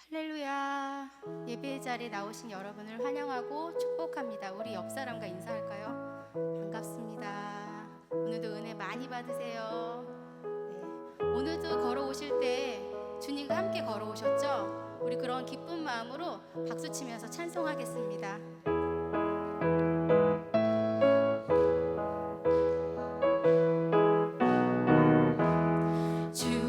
할렐루야. 예배 자리에 나오신 여러분을 환영하고 축복합니다. 우리 옆 사람과 인사할까요? 반갑습니다. 오늘도 은혜 많이 받으세요. 네. 오늘도 걸어오실 때 주님과 함께 걸어오셨죠? 우리 그런 기쁜 마음으로 박수 치면서 찬송하겠습니다. 주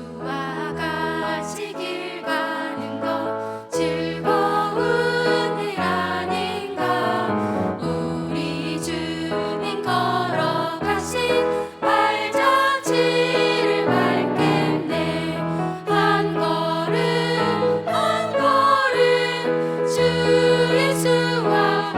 예수와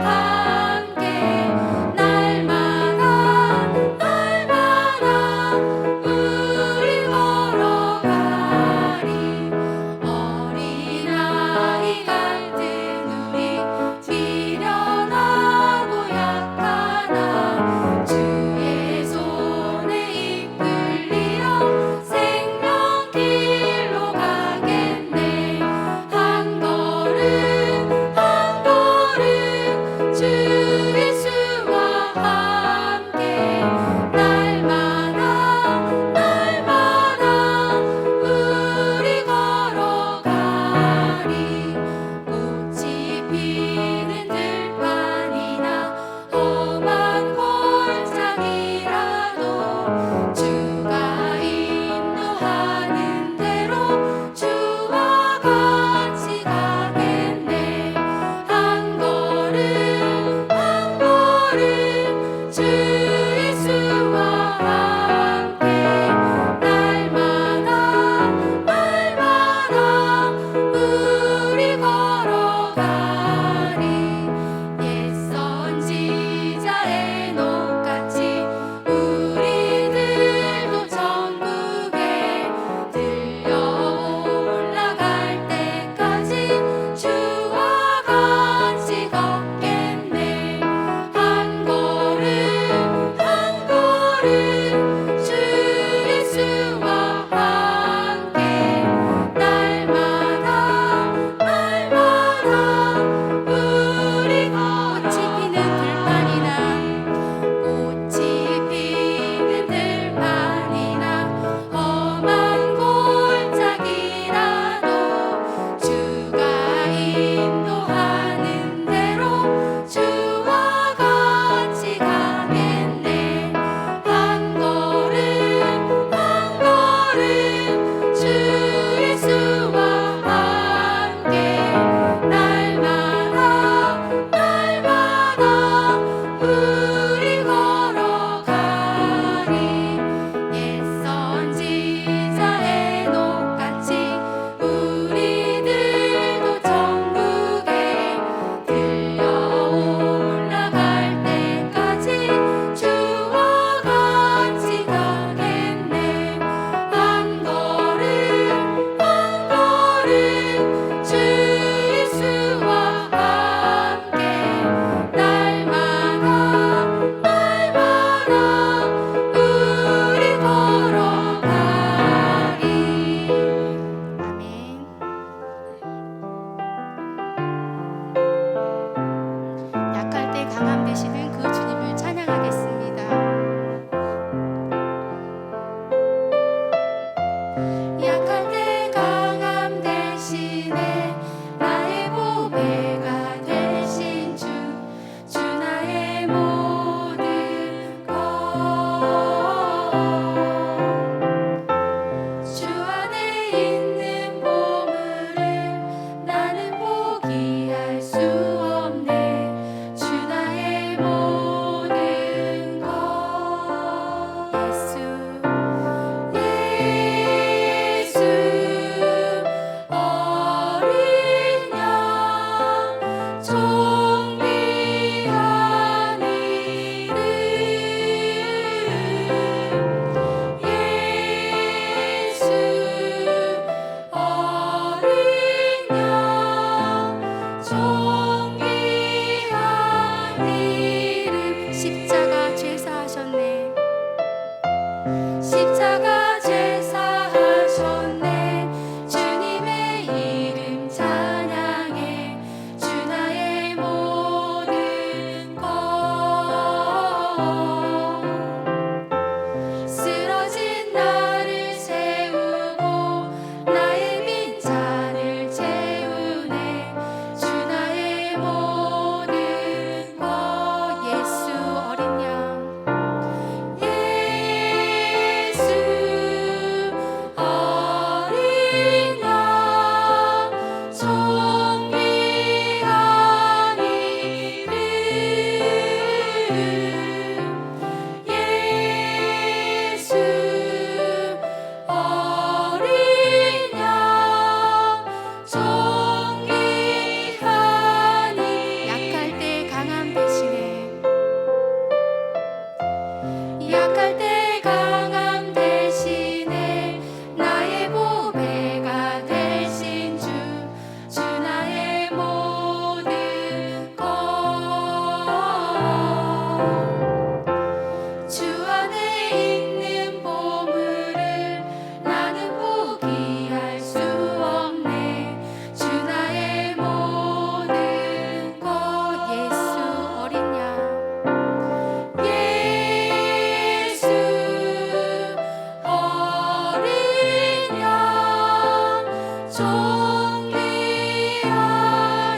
존귀한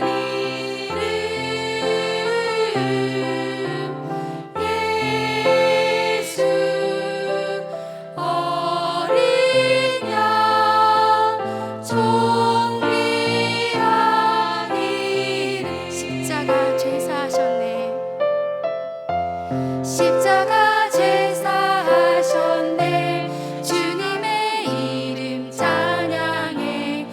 이름 예수 어린 양 존귀한 이름 십자가 죄사하셨네. 십자가 제사하셨네 주님의 이름 찬양해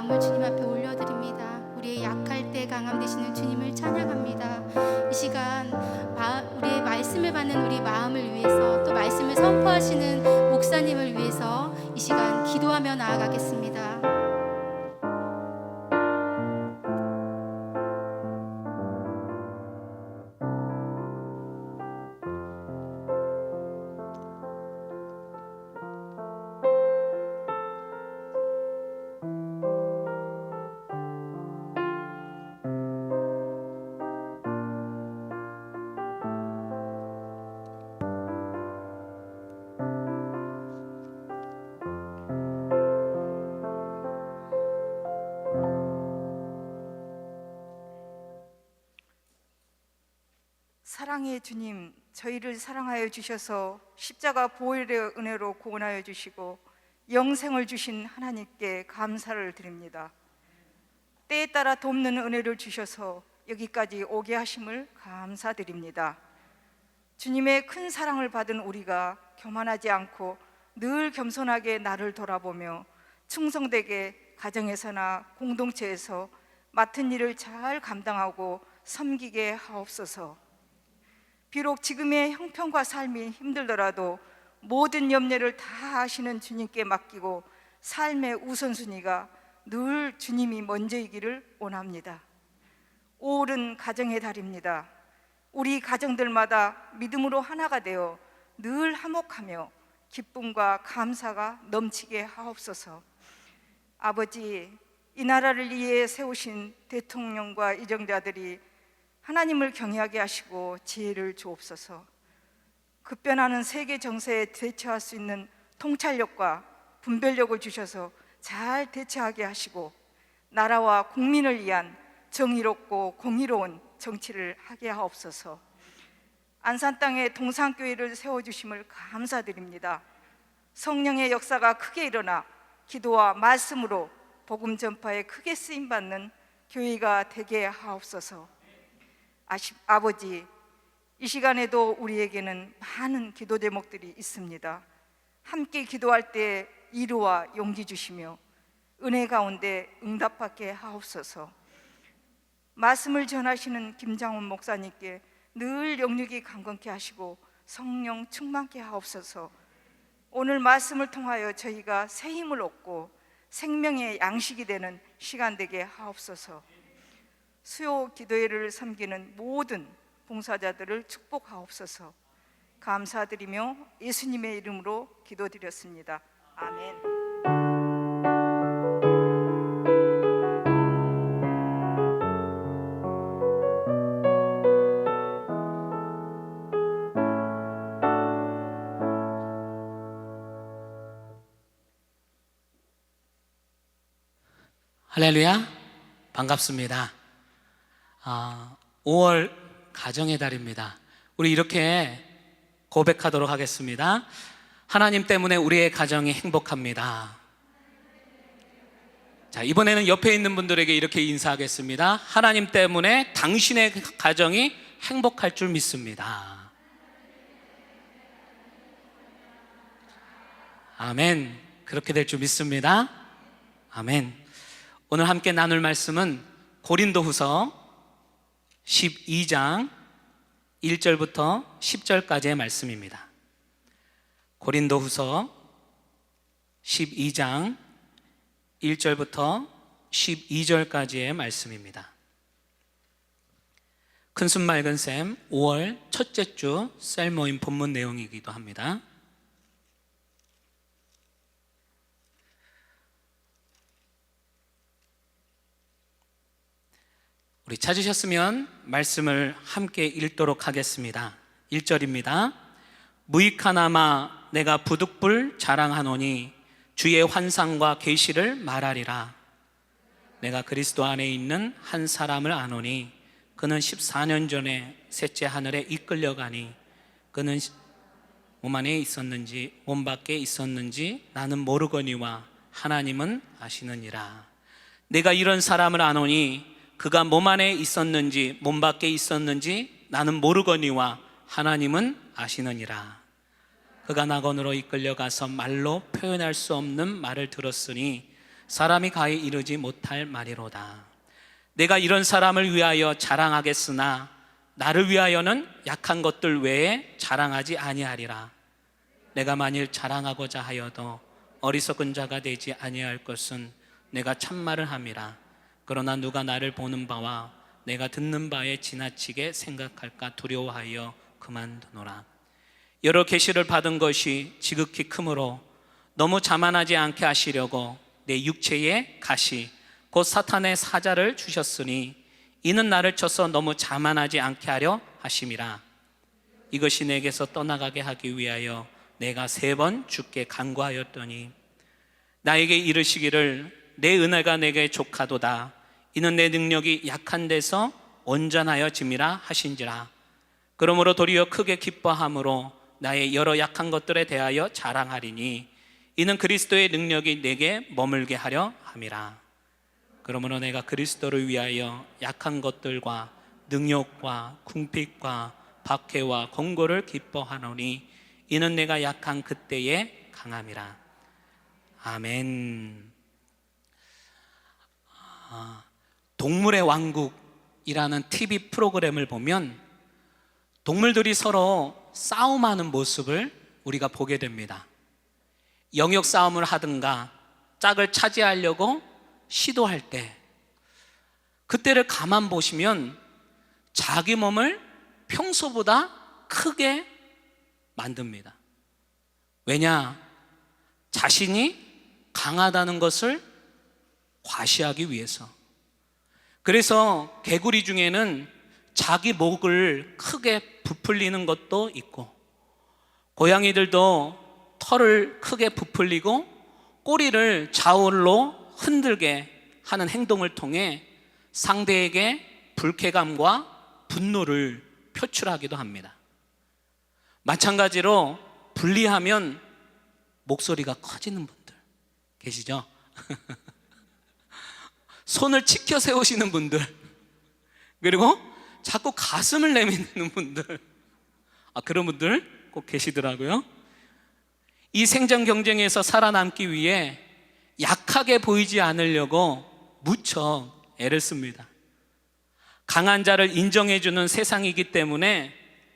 마음을 주님 앞에 올려드립니다. 우리의 약할 때 강함 되시는 주님을 찬양합니다. 이 시간 우리의 말씀을 받는 우리 마음을 위해서, 또 말씀을 선포하시는 목사님을 위해서 이 시간 기도하며 나아가겠습니다. 사랑의 주님, 저희를 사랑하여 주셔서 십자가 보혈의 은혜로 구원하여 주시고 영생을 주신 하나님께 감사를 드립니다. 때에 따라 돕는 은혜를 주셔서 여기까지 오게 하심을 감사드립니다. 주님의 큰 사랑을 받은 우리가 교만하지 않고 늘 겸손하게 나를 돌아보며 충성되게 가정에서나 공동체에서 맡은 일을 잘 감당하고 섬기게 하옵소서. 비록 지금의 형편과 삶이 힘들더라도 모든 염려를 다 아시는 주님께 맡기고 삶의 우선순위가 늘 주님이 먼저이기를 원합니다. 5월은 가정의 달입니다. 우리 가정들마다 믿음으로 하나가 되어 늘 화목하며 기쁨과 감사가 넘치게 하옵소서. 아버지, 이 나라를 위해 세우신 대통령과 이정자들이 하나님을 경외하게 하시고 지혜를 주옵소서. 급변하는 세계 정세에 대처할 수 있는 통찰력과 분별력을 주셔서 잘 대처하게 하시고 나라와 국민을 위한 정의롭고 공의로운 정치를 하게 하옵소서. 안산 땅에 동산교회를 세워주심을 감사드립니다. 성령의 역사가 크게 일어나 기도와 말씀으로 복음 전파에 크게 쓰임받는 교회가 되게 하옵소서. 아버지, 이 시간에도 우리에게는 많은 기도 제목들이 있습니다. 함께 기도할 때 위로와 용기 주시며 은혜 가운데 응답받게 하옵소서. 말씀을 전하시는 김장훈 목사님께 늘 영육이 강건케 하시고 성령 충만케 하옵소서. 오늘 말씀을 통하여 저희가 새 힘을 얻고 생명의 양식이 되는 시간 되게 하옵소서. 수요 기도회를 섬기는 모든 봉사자들을 축복하옵소서. 감사드리며 예수님의 이름으로 기도드렸습니다. 아멘. 할렐루야, 반갑습니다. 5월 가정의 달입니다. 우리 이렇게 고백하도록 하겠습니다. 하나님 때문에 우리의 가정이 행복합니다. 자, 이번에는 옆에 있는 분들에게 이렇게 인사하겠습니다. 하나님 때문에 당신의 가정이 행복할 줄 믿습니다. 아멘. 그렇게 될 줄 믿습니다. 아멘. 오늘 함께 나눌 말씀은 고린도후서 12장 1절부터 10절까지의 말씀입니다. 고린도후서 12장 1절부터 12절까지의 말씀입니다. 큰숨 맑은 샘 5월 첫째 주 셀 모임 본문 내용이기도 합니다. 우리 찾으셨으면 말씀을 함께 읽도록 하겠습니다. 1절입니다. 무익하나마 내가 부득불 자랑하노니 주의 환상과 계시를 말하리라. 내가 그리스도 안에 있는 한 사람을 아노니 그는 14년 전에 셋째 하늘에 이끌려가니 그는 몸 안에 있었는지 몸 밖에 있었는지 나는 모르거니와 하나님은 아시느니라. 내가 이런 사람을 아노니 그가 몸 안에 있었는지 몸 밖에 있었는지 나는 모르거니와 하나님은 아시느니라. 그가 낙원으로 이끌려가서 말로 표현할 수 없는 말을 들었으니 사람이 가히 이르지 못할 말이로다. 내가 이런 사람을 위하여 자랑하겠으나 나를 위하여는 약한 것들 외에 자랑하지 아니하리라. 내가 만일 자랑하고자 하여도 어리석은 자가 되지 아니할 것은 내가 참말을 함이라. 그러나 누가 나를 보는 바와 내가 듣는 바에 지나치게 생각할까 두려워하여 그만두노라. 여러 계시를 받은 것이 지극히 크므로 너무 자만하지 않게 하시려고 내 육체에 가시 곧 사탄의 사자를 주셨으니 이는 나를 쳐서 너무 자만하지 않게 하려 하심이라. 이것이 내게서 떠나가게 하기 위하여 내가 3번 주께 간구하였더니 나에게 이르시기를 내 은혜가 내게 족하도다. 이는 내 능력이 약한 데서 온전하여짐이라 하신지라. 그러므로 도리어 크게 기뻐함으로 나의 여러 약한 것들에 대하여 자랑하리니 이는 그리스도의 능력이 내게 머물게 하려 함이라. 그러므로 내가 그리스도를 위하여 약한 것들과 능욕과 궁핍과 박해와 권고를 기뻐하노니 이는 내가 약한 그때에 강함이라. 아멘. 동물의 왕국이라는 TV 프로그램을 보면 동물들이 서로 싸움하는 모습을 우리가 보게 됩니다. 영역 싸움을 하든가 짝을 차지하려고 시도할 때 그때를 가만 보시면 자기 몸을 평소보다 크게 만듭니다. 왜냐? 자신이 강하다는 것을 과시하기 위해서. 그래서 개구리 중에는 자기 목을 크게 부풀리는 것도 있고, 고양이들도 털을 크게 부풀리고 꼬리를 좌우로 흔들게 하는 행동을 통해 상대에게 불쾌감과 분노를 표출하기도 합니다. 마찬가지로 분리하면 목소리가 커지는 분들 계시죠? 손을 치켜 세우시는 분들, 그리고 자꾸 가슴을 내미는 분들, 그런 분들 꼭 계시더라고요. 이 생존 경쟁에서 살아남기 위해 약하게 보이지 않으려고 무척 애를 씁니다. 강한 자를 인정해주는 세상이기 때문에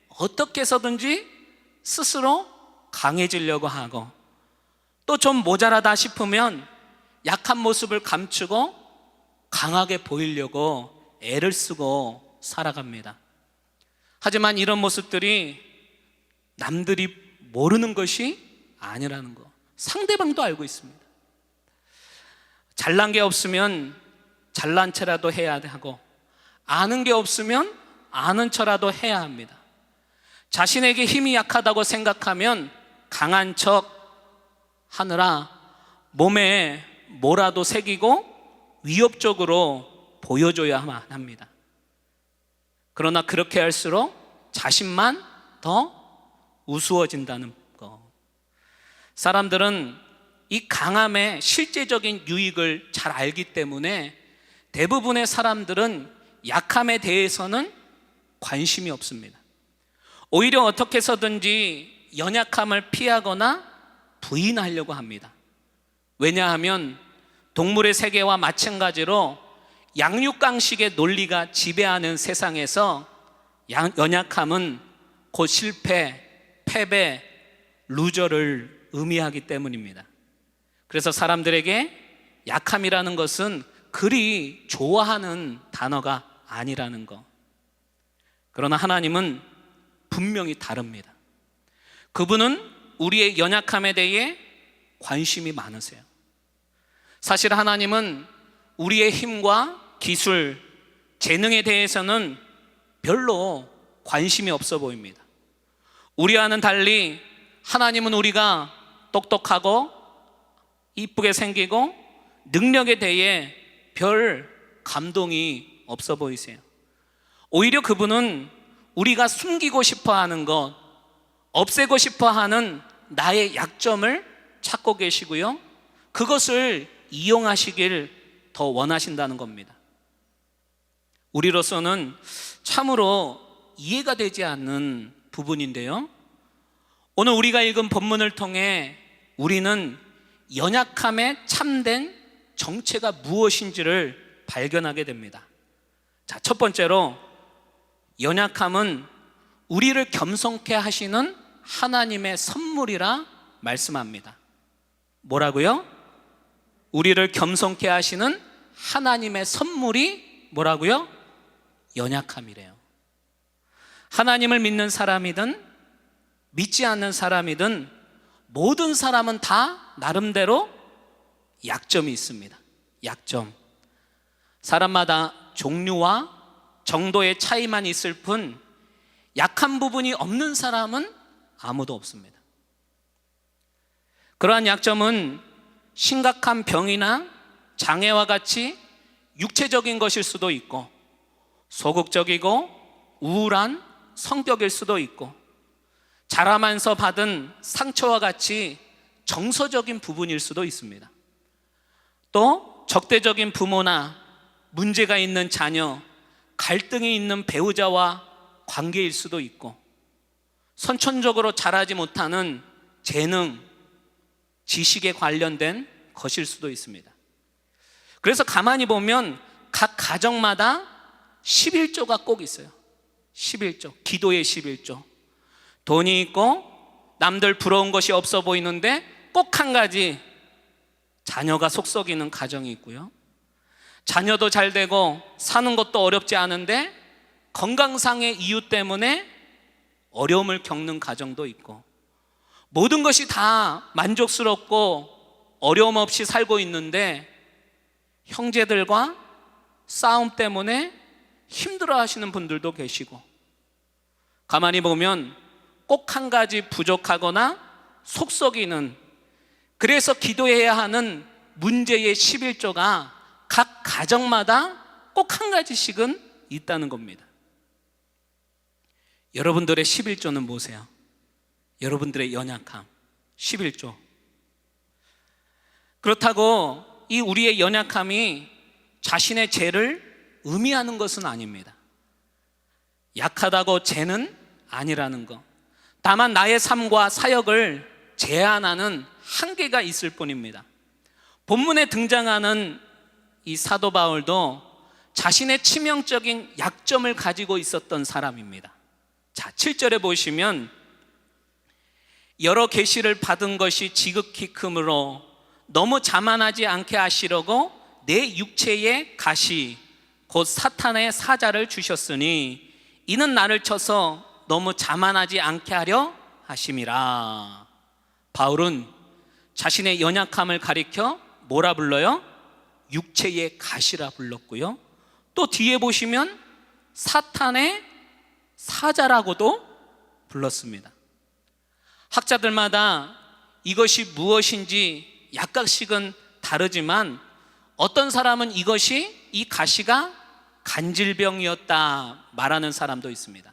어떻게 해서든지 스스로 강해지려고 하고, 또 좀 모자라다 싶으면 약한 모습을 감추고 강하게 보이려고 애를 쓰고 살아갑니다. 하지만 이런 모습들이 남들이 모르는 것이 아니라는 거 상대방도 알고 있습니다. 잘난 게 없으면 잘난 체라도 해야 하고, 아는 게 없으면 아는 척라도 해야 합니다. 자신에게 힘이 약하다고 생각하면 강한 척 하느라 몸에 뭐라도 새기고 위협적으로 보여줘야만 합니다. 그러나 그렇게 할수록 자신만 더 우스워진다는 거. 사람들은 이 강함의 실제적인 유익을 잘 알기 때문에 대부분의 사람들은 약함에 대해서는 관심이 없습니다. 오히려 어떻게 해서든지 연약함을 피하거나 부인하려고 합니다. 왜냐하면 동물의 세계와 마찬가지로 양육강식의 논리가 지배하는 세상에서 연약함은 곧 실패, 패배, 루저를 의미하기 때문입니다. 그래서 사람들에게 약함이라는 것은 그리 좋아하는 단어가 아니라는 것. 그러나 하나님은 분명히 다릅니다. 그분은 우리의 연약함에 대해 관심이 많으세요. 사실 하나님은 우리의 힘과 기술, 재능에 대해서는 별로 관심이 없어 보입니다. 우리와는 달리 하나님은 우리가 똑똑하고 이쁘게 생기고 능력에 대해 별 감동이 없어 보이세요. 오히려 그분은 우리가 숨기고 싶어 하는 것, 없애고 싶어 하는 나의 약점을 찾고 계시고요, 그것을 이용하시길 더 원하신다는 겁니다. 우리로서는 참으로 이해가 되지 않는 부분인데요, 오늘 우리가 읽은 본문을 통해 우리는 연약함의 참된 정체가 무엇인지를 발견하게 됩니다. 자, 첫 번째로 연약함은 우리를 겸손케 하시는 하나님의 선물이라 말씀합니다. 뭐라고요? 우리를 겸손케 하시는 하나님의 선물이 뭐라고요? 연약함이래요. 하나님을 믿는 사람이든 믿지 않는 사람이든 모든 사람은 다 나름대로 약점이 있습니다. 약점. 사람마다 종류와 정도의 차이만 있을 뿐 약한 부분이 없는 사람은 아무도 없습니다. 그러한 약점은 심각한 병이나 장애와 같이 육체적인 것일 수도 있고, 소극적이고 우울한 성격일 수도 있고, 자라면서 받은 상처와 같이 정서적인 부분일 수도 있습니다. 또 적대적인 부모나 문제가 있는 자녀, 갈등이 있는 배우자와 관계일 수도 있고, 선천적으로 자라지 못하는 재능, 지식에 관련된 것일 수도 있습니다. 그래서 가만히 보면 각 가정마다 11조가 꼭 있어요. 11조, 기도의 11조. 돈이 있고 남들 부러운 것이 없어 보이는데 꼭 한 가지, 자녀가 속썩이는 가정이 있고요. 자녀도 잘 되고 사는 것도 어렵지 않은데 건강상의 이유 때문에 어려움을 겪는 가정도 있고, 모든 것이 다 만족스럽고 어려움 없이 살고 있는데 형제들과 싸움 때문에 힘들어 하시는 분들도 계시고, 가만히 보면 꼭 한 가지 부족하거나 속썩이는, 그래서 기도해야 하는 문제의 11조가 각 가정마다 꼭 한 가지씩은 있다는 겁니다. 여러분들의 11조는 뭐세요? 여러분들의 연약함 11조. 그렇다고 이 우리의 연약함이 자신의 죄를 의미하는 것은 아닙니다. 약하다고 죄는 아니라는 것. 다만 나의 삶과 사역을 제한하는 한계가 있을 뿐입니다. 본문에 등장하는 이 사도 바울도 자신의 치명적인 약점을 가지고 있었던 사람입니다. 자, 7절에 보시면 여러 계시를 받은 것이 지극히 크므로 너무 자만하지 않게 하시려고 내 육체의 가시 곧 사탄의 사자를 주셨으니 이는 나를 쳐서 너무 자만하지 않게 하려 하심이라. 바울은 자신의 연약함을 가리켜 뭐라 불러요? 육체의 가시라 불렀고요. 또 뒤에 보시면 사탄의 사자라고도 불렀습니다. 학자들마다 이것이 무엇인지 약간씩은 다르지만 어떤 사람은 이것이, 이 가시가 간질병이었다 말하는 사람도 있습니다.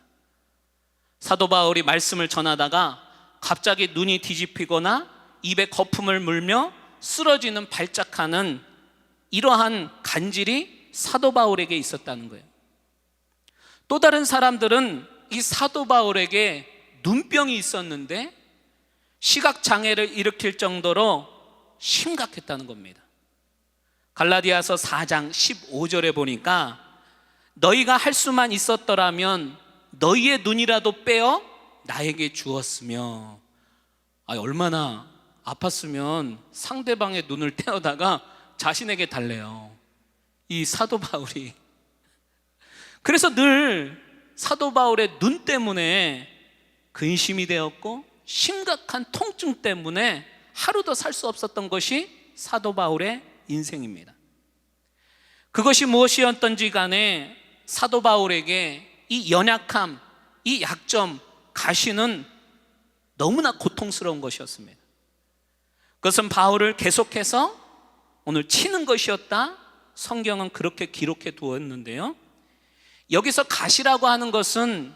사도 바울이 말씀을 전하다가 갑자기 눈이 뒤집히거나 입에 거품을 물며 쓰러지는 발작하는 이러한 간질이 사도 바울에게 있었다는 거예요. 또 다른 사람들은 이 사도 바울에게 눈병이 있었는데 시각장애를 일으킬 정도로 심각했다는 겁니다. 갈라디아서 4장 15절에 보니까 너희가 할 수만 있었더라면 너희의 눈이라도 빼어 나에게 주었으며, 얼마나 아팠으면 상대방의 눈을 떼어다가 자신에게 달래요, 이 사도 바울이. 그래서 늘 사도 바울의 눈 때문에 근심이 되었고 심각한 통증 때문에 하루도 살 수 없었던 것이 사도 바울의 인생입니다. 그것이 무엇이었던지 간에 사도 바울에게 이 연약함, 이 약점, 가시는 너무나 고통스러운 것이었습니다. 그것은 바울을 계속해서 오늘 치는 것이었다, 성경은 그렇게 기록해 두었는데요. 여기서 가시라고 하는 것은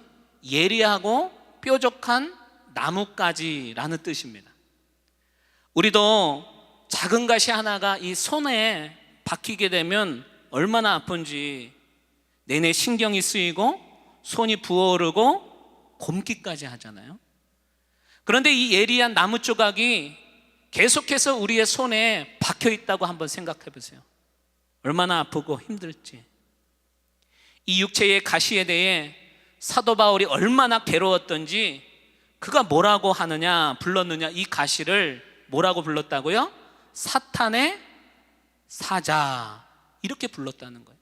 예리하고 뾰족한 나뭇가지라는 뜻입니다. 우리도 작은 가시 하나가 이 손에 박히게 되면 얼마나 아픈지 내내 신경이 쓰이고 손이 부어오르고 곰기까지 하잖아요. 그런데 이 예리한 나무 조각이 계속해서 우리의 손에 박혀 있다고 한번 생각해 보세요. 얼마나 아프고 힘들지. 이 육체의 가시에 대해 사도 바울이 얼마나 괴로웠던지, 그가 뭐라고 하느냐 불렀느냐, 이 가시를 뭐라고 불렀다고요? 사탄의 사자, 이렇게 불렀다는 거예요.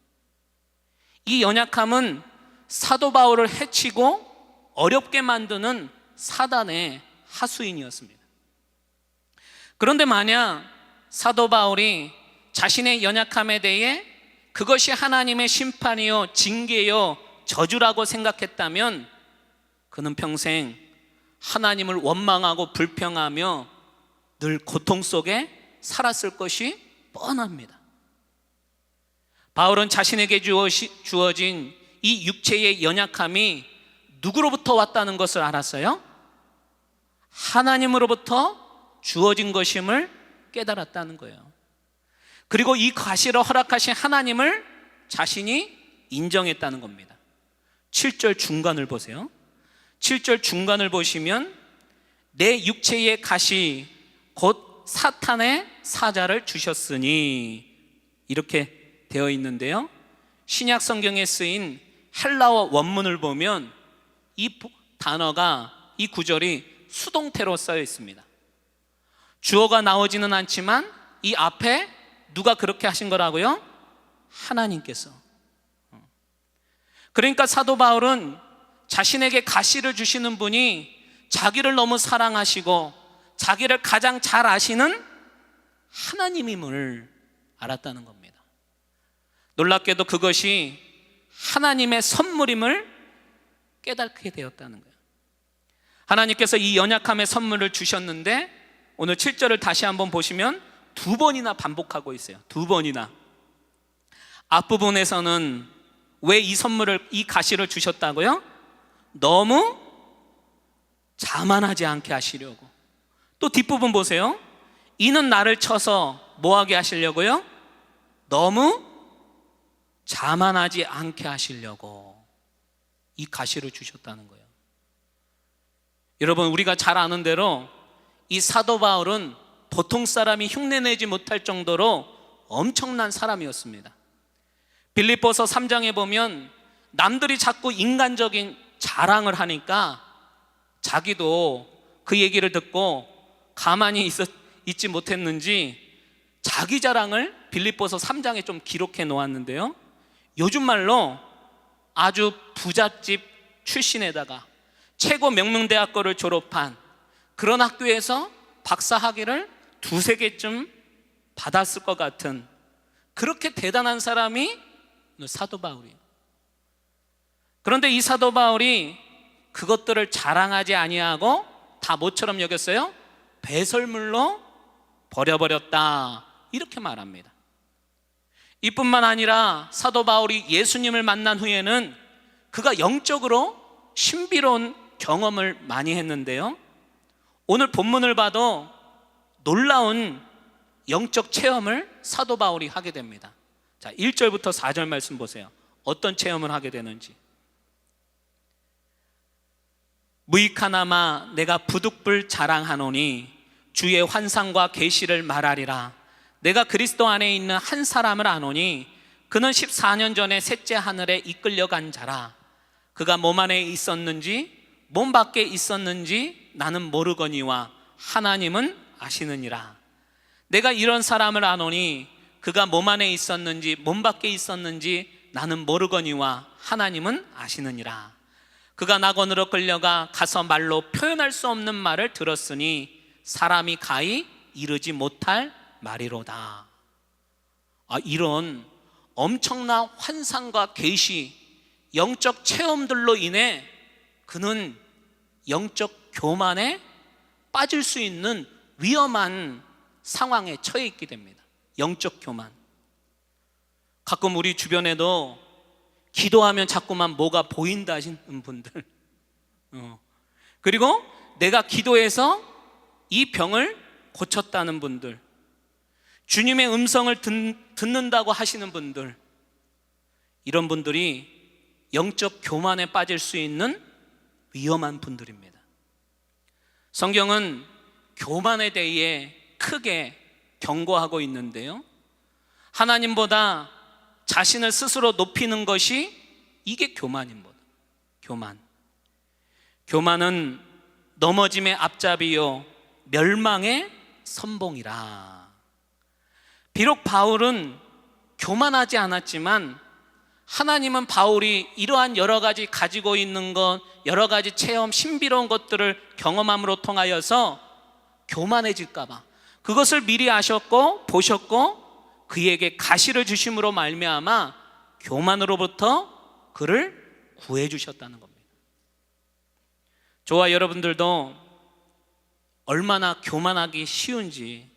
이 연약함은 사도 바울을 해치고 어렵게 만드는 사단의 하수인이었습니다. 그런데 만약 사도 바울이 자신의 연약함에 대해 그것이 하나님의 심판이요 징계요 저주라고 생각했다면 그는 평생 하나님을 원망하고 불평하며 늘 고통 속에 살았을 것이 뻔합니다. 바울은 자신에게 주어진 이 육체의 연약함이 누구로부터 왔다는 것을 알았어요? 하나님으로부터 주어진 것임을 깨달았다는 거예요. 그리고 이 가시를 허락하신 하나님을 자신이 인정했다는 겁니다. 7절 중간을 보세요. 7절 중간을 보시면 내 육체의 가시 곧 사탄의 사자를 주셨으니, 이렇게 되어 있는데요, 신약 성경에 쓰인 헬라어 원문을 보면 이 단어가, 이 구절이 수동태로 쓰여 있습니다. 주어가 나오지는 않지만 이 앞에 누가 그렇게 하신 거라고요? 하나님께서. 그러니까 사도 바울은 자신에게 가시를 주시는 분이 자기를 너무 사랑하시고 자기를 가장 잘 아시는 하나님임을 알았다는 겁니다. 놀랍게도 그것이 하나님의 선물임을 깨닫게 되었다는 거예요. 하나님께서 이 연약함의 선물을 주셨는데 오늘 7절을 다시 한번 보시면 2번이나 반복하고 있어요. 2번이나. 앞부분에서는 왜 이 선물을, 이 가시를 주셨다고요? 너무 자만하지 않게 하시려고. 또 뒷부분 보세요. 이는 나를 쳐서 뭐하게 하시려고요? 너무 자만하지 않게 하시려고 이 가시를 주셨다는 거예요. 여러분, 우리가 잘 아는 대로 이 사도 바울은 보통 사람이 흉내내지 못할 정도로 엄청난 사람이었습니다. 빌립보서 3장에 보면 남들이 자꾸 인간적인 자랑을 하니까 자기도 그 얘기를 듣고 가만히 있지 못했는지 자기 자랑을 빌립보서 3장에 좀 기록해 놓았는데요, 요즘 말로 아주 부잣집 출신에다가 최고 명문대학교를 졸업한 그런 학교에서 박사 학위를 2-3개쯤 받았을 것 같은 그렇게 대단한 사람이 사도 바울이에요. 그런데 이 사도 바울이 그것들을 자랑하지 아니하고 다 뭐처럼 여겼어요? 배설물로 버려버렸다, 이렇게 말합니다. 이뿐만 아니라 사도 바울이 예수님을 만난 후에는 그가 영적으로 신비로운 경험을 많이 했는데요, 오늘 본문을 봐도 놀라운 영적 체험을 사도 바울이 하게 됩니다. 자, 1절부터 4절 말씀 보세요. 어떤 체험을 하게 되는지. 무익하나마 내가 부득불 자랑하노니 주의 환상과 계시를 말하리라. 내가 그리스도 안에 있는 한 사람을 아노니 그는 14년 전에 셋째 하늘에 이끌려간 자라. 그가 몸 안에 있었는지 몸 밖에 있었는지 나는 모르거니와 하나님은 아시느니라. 내가 이런 사람을 아노니 그가 몸 안에 있었는지 몸 밖에 있었는지 나는 모르거니와 하나님은 아시느니라. 그가 낙원으로 끌려가 가서 말로 표현할 수 없는 말을 들었으니 사람이 가히 이르지 못할 말이로다. 이런 엄청난 환상과 계시, 영적 체험들로 인해 그는 영적 교만에 빠질 수 있는 위험한 상황에 처해 있게 됩니다. 영적 교만. 가끔 우리 주변에도 기도하면 자꾸만 뭐가 보인다 하시는 분들, 그리고 내가 기도해서 이 병을 고쳤다는 분들, 주님의 음성을 듣는다고 하시는 분들, 이런 분들이 영적 교만에 빠질 수 있는 위험한 분들입니다. 성경은 교만에 대해 크게 경고하고 있는데요. 하나님보다 자신을 스스로 높이는 것이 이게 교만인 거다. 교만은 넘어짐의 앞잡이요 멸망의 선봉이라. 비록 바울은 교만하지 않았지만 하나님은 바울이 이러한 여러 가지 가지고 있는 것, 여러 가지 체험, 신비로운 것들을 경험함으로 통하여서 교만해질까 봐 그것을 미리 아셨고 보셨고 그에게 가시를 주심으로 말미암아 교만으로부터 그를 구해 주셨다는 겁니다. 저와 여러분들도 얼마나 교만하기 쉬운지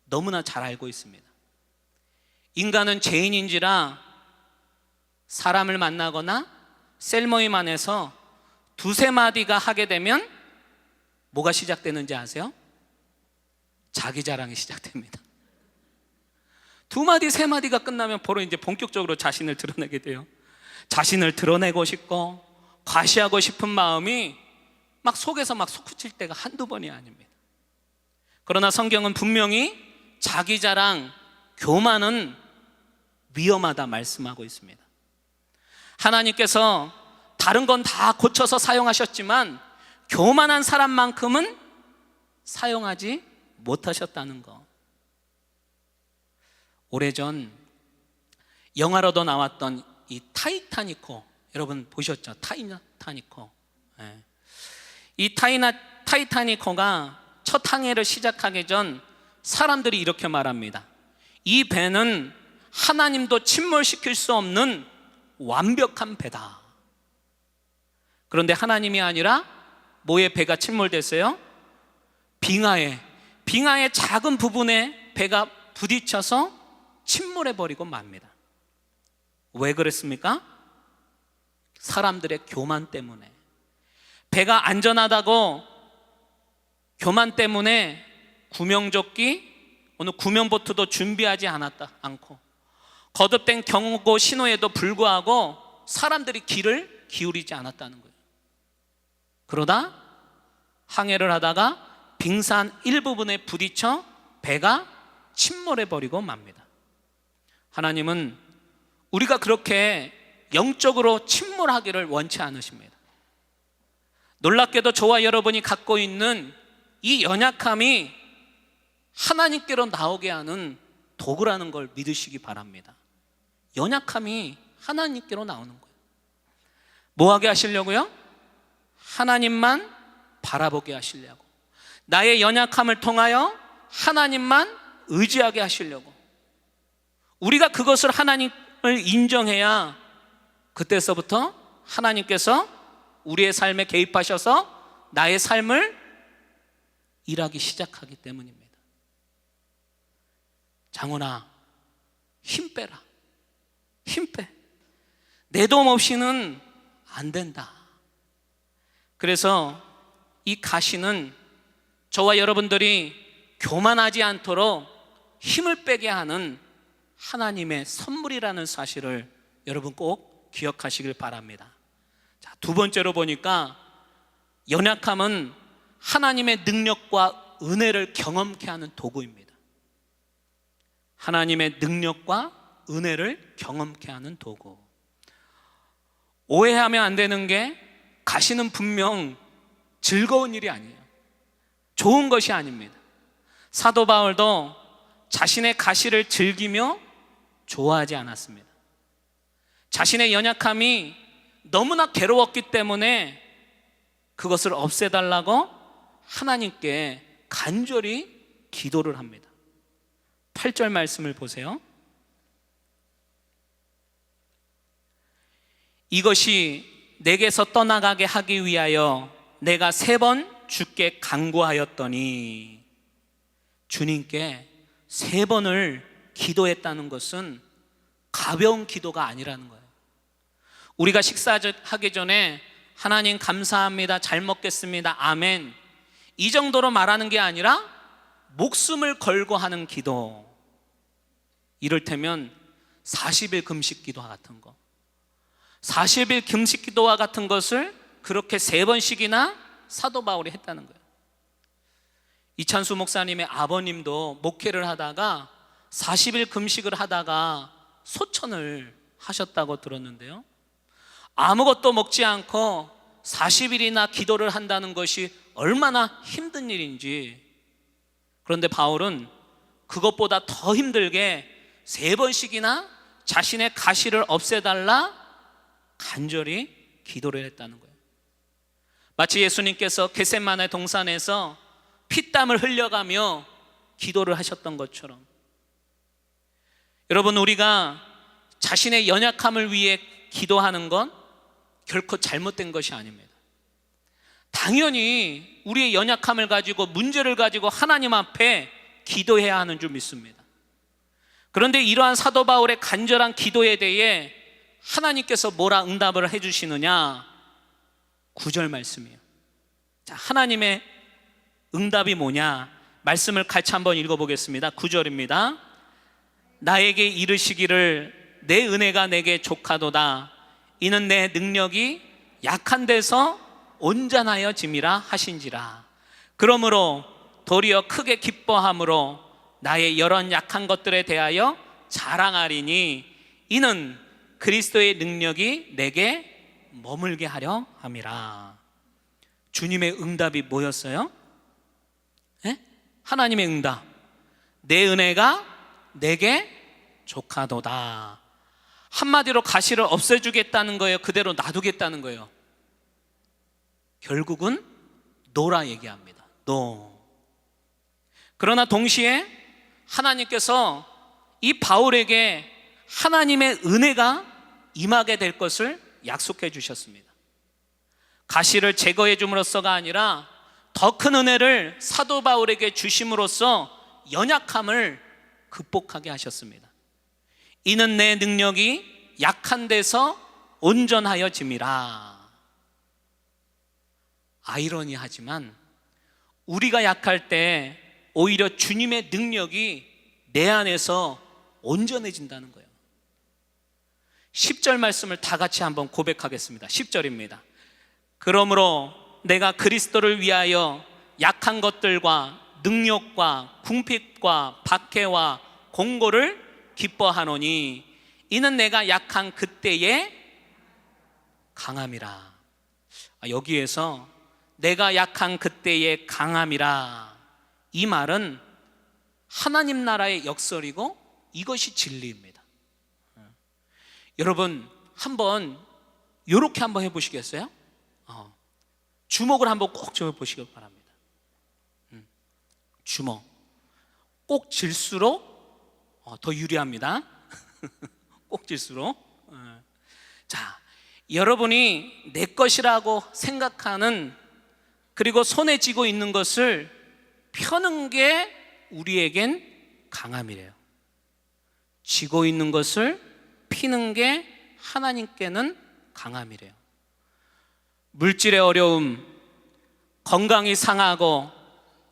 너무나 잘 알고 있습니다. 인간은 죄인인지라 사람을 만나거나 셀모임 안에서 두세 마디가 하게 되면 뭐가 시작되는지 아세요? 자기 자랑이 시작됩니다. 두 마디 세 마디가 끝나면 바로 이제 본격적으로 자신을 드러내게 돼요. 자신을 드러내고 싶고 과시하고 싶은 마음이 막 속에서 막 솟구칠 때가 한두 번이 아닙니다. 그러나 성경은 분명히 자기 자랑, 교만은 위험하다 말씀하고 있습니다. 하나님께서 다른 건 다 고쳐서 사용하셨지만 교만한 사람만큼은 사용하지 못하셨다는 거. 오래전 영화로도 나왔던 이 타이타니코, 여러분 보셨죠? 타이타니코. 네. 이 타이타니코가 첫 항해를 시작하기 전 사람들이 이렇게 말합니다. 이 배는 하나님도 침몰시킬 수 없는 완벽한 배다. 그런데 하나님이 아니라 뭐에 배가 침몰됐어요? 빙하의 작은 부분에 배가 부딪혀서 침몰해버리고 맙니다. 왜 그랬습니까? 사람들의 교만 때문에. 배가 안전하다고 교만 때문에 구명조끼, 오늘 구명보트도 준비하지 않고 거듭된 경고 신호에도 불구하고 사람들이 귀를 기울이지 않았다는 거예요. 그러다 항해를 하다가 빙산 일부분에 부딪혀 배가 침몰해버리고 맙니다. 하나님은 우리가 그렇게 영적으로 침몰하기를 원치 않으십니다. 놀랍게도 저와 여러분이 갖고 있는 이 연약함이 하나님께로 나오게 하는 도구라는 걸 믿으시기 바랍니다. 연약함이 하나님께로 나오는 거예요. 뭐 하게 하시려고요? 하나님만 바라보게 하시려고. 나의 연약함을 통하여 하나님만 의지하게 하시려고. 우리가 그것을 하나님을 인정해야 그때서부터 하나님께서 우리의 삶에 개입하셔서 나의 삶을 일하기 시작하기 때문입니다. 장훈아, 힘 빼라. 힘 빼. 내 도움 없이는 안 된다. 그래서 이 가시는 저와 여러분들이 교만하지 않도록 힘을 빼게 하는 하나님의 선물이라는 사실을 여러분 꼭 기억하시길 바랍니다. 자, 두 번째로 보니까 연약함은 하나님의 능력과 은혜를 경험케 하는 도구입니다. 하나님의 능력과 은혜를 경험케 하는 도구. 오해하면 안 되는 게 가시는 분명 즐거운 일이 아니에요. 좋은 것이 아닙니다. 사도 바울도 자신의 가시를 즐기며 좋아하지 않았습니다. 자신의 연약함이 너무나 괴로웠기 때문에 그것을 없애달라고 하나님께 간절히 기도를 합니다. 8절 말씀을 보세요. 이것이 내게서 떠나가게 하기 위하여 내가 3번 주께 간구하였더니, 주님께 3번을 기도했다는 것은 가벼운 기도가 아니라는 거예요. 우리가 식사하기 전에 하나님 감사합니다, 잘 먹겠습니다, 아멘, 이 정도로 말하는 게 아니라 목숨을 걸고 하는 기도. 이를테면 40일 금식 기도와 같은 거, 40일 금식 기도와 같은 것을 그렇게 3번씩이나 사도 바울이 했다는 거예요. 이찬수 목사님의 아버님도 목회를 하다가 40일 금식을 하다가 소천을 하셨다고 들었는데요. 아무것도 먹지 않고 40일이나 기도를 한다는 것이 얼마나 힘든 일인지. 그런데 바울은 그것보다 더 힘들게 3번씩이나 자신의 가시를 없애달라 간절히 기도를 했다는 거예요. 마치 예수님께서 겟세마네 동산에서 피땀을 흘려가며 기도를 하셨던 것처럼, 여러분, 우리가 자신의 연약함을 위해 기도하는 건 결코 잘못된 것이 아닙니다. 당연히 우리의 연약함을 가지고, 문제를 가지고 하나님 앞에 기도해야 하는 줄 믿습니다. 그런데 이러한 사도 바울의 간절한 기도에 대해 하나님께서 뭐라 응답을 해주시느냐? 9절 말씀이에요. 자, 하나님의 응답이 뭐냐? 말씀을 같이 한번 읽어보겠습니다. 9절입니다. 나에게 이르시기를 내 은혜가 내게 족하도다. 이는 내 능력이 약한 데서 온전하여 짐이라 하신지라. 그러므로 도리어 크게 기뻐함으로 나의 여러 약한 것들에 대하여 자랑하리니 이는 그리스도의 능력이 내게 머물게 하려 함이라. 주님의 응답이 뭐였어요? 네? 하나님의 응답. 내 은혜가 내게 족하도다. 한마디로 가시를 없애주겠다는 거예요? 그대로 놔두겠다는 거예요? 결국은 노라 얘기합니다. 노. 그러나 동시에 하나님께서 이 바울에게 하나님의 은혜가 임하게 될 것을 약속해 주셨습니다. 가시를 제거해 줌으로써가 아니라 더 큰 은혜를 사도 바울에게 주심으로써 연약함을 극복하게 하셨습니다. 이는 내 능력이 약한 데서 온전하여 짐이라. 아이러니하지만 우리가 약할 때 오히려 주님의 능력이 내 안에서 온전해진다는 거예요. 10절 말씀을 다 같이 한번 고백하겠습니다. 10절입니다. 그러므로 내가 그리스도를 위하여 약한 것들과 능욕과 궁핍과 박해와 공고를 기뻐하노니 이는 내가 약한 그때에 강함이라. 여기에서 내가 약한 그때의 강함이라, 이 말은 하나님 나라의 역설이고 이것이 진리입니다. 여러분, 한번 이렇게 한번 해보시겠어요? 주먹을 한번 꼭 쥐어보시기 바랍니다. 주먹 꼭 질수록 더 유리합니다. 꼭 질수록. 자, 여러분이 내 것이라고 생각하는, 그리고 손에 쥐고 있는 것을 펴는 게 우리에겐 강함이래요. 쥐고 있는 것을 피는 게 하나님께는 강함이래요. 물질의 어려움, 건강이 상하고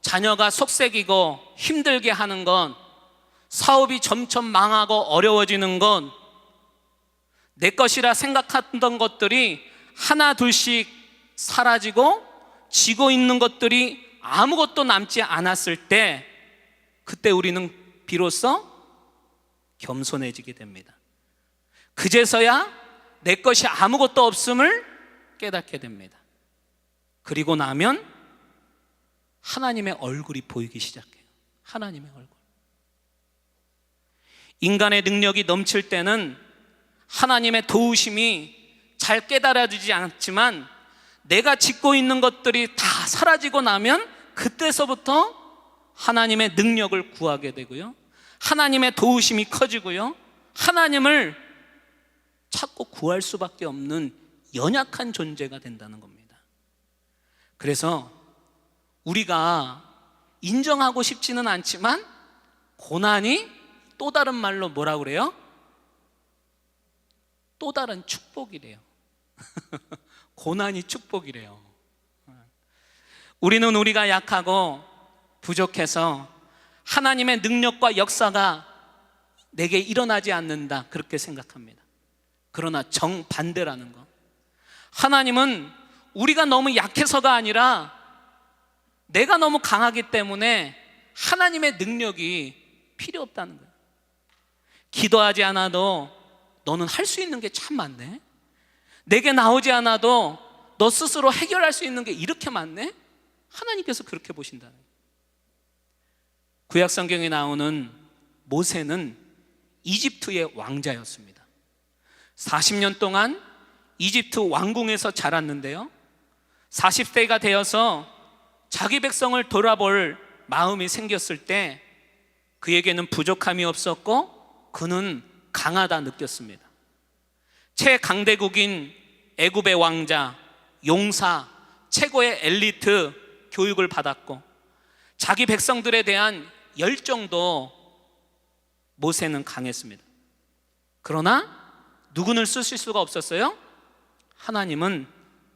자녀가 속색이고 힘들게 하는 건, 사업이 점점 망하고 어려워지는 건, 내 것이라 생각했던 것들이 하나 둘씩 사라지고 쥐고 있는 것들이 아무것도 남지 않았을 때, 그때 우리는 비로소 겸손해지게 됩니다. 그제서야 내 것이 아무것도 없음을 깨닫게 됩니다. 그리고 나면 하나님의 얼굴이 보이기 시작해요. 하나님의 얼굴. 인간의 능력이 넘칠 때는 하나님의 도우심이 잘 깨달아지지 않지만, 내가 짓고 있는 것들이 다 사라지고 나면 그때서부터 하나님의 능력을 구하게 되고요, 하나님의 도우심이 커지고요, 하나님을 찾고 구할 수밖에 없는 연약한 존재가 된다는 겁니다. 그래서 우리가 인정하고 싶지는 않지만 고난이 또 다른 말로 뭐라고 그래요? 또 다른 축복이래요. 고난이 축복이래요. 우리는 우리가 약하고 부족해서 하나님의 능력과 역사가 내게 일어나지 않는다, 그렇게 생각합니다. 그러나 정반대라는 거, 하나님은 우리가 너무 약해서가 아니라 내가 너무 강하기 때문에 하나님의 능력이 필요 없다는 거예요. 기도하지 않아도 너는 할 수 있는 게 참 많네. 내게 나오지 않아도 너 스스로 해결할 수 있는 게 이렇게 많네. 하나님께서 그렇게 보신다는 거예요. 구약 성경에 나오는 모세는 이집트의 왕자였습니다. 40년 동안 이집트 왕궁에서 자랐는데요, 40세가 되어서 자기 백성을 돌아볼 마음이 생겼을 때 그에게는 부족함이 없었고 그는 강하다 느꼈습니다. 최강대국인 애굽의 왕자, 용사, 최고의 엘리트 교육을 받았고 자기 백성들에 대한 열정도 모세는 강했습니다. 그러나 누구를 쓰실 수가 없었어요? 하나님은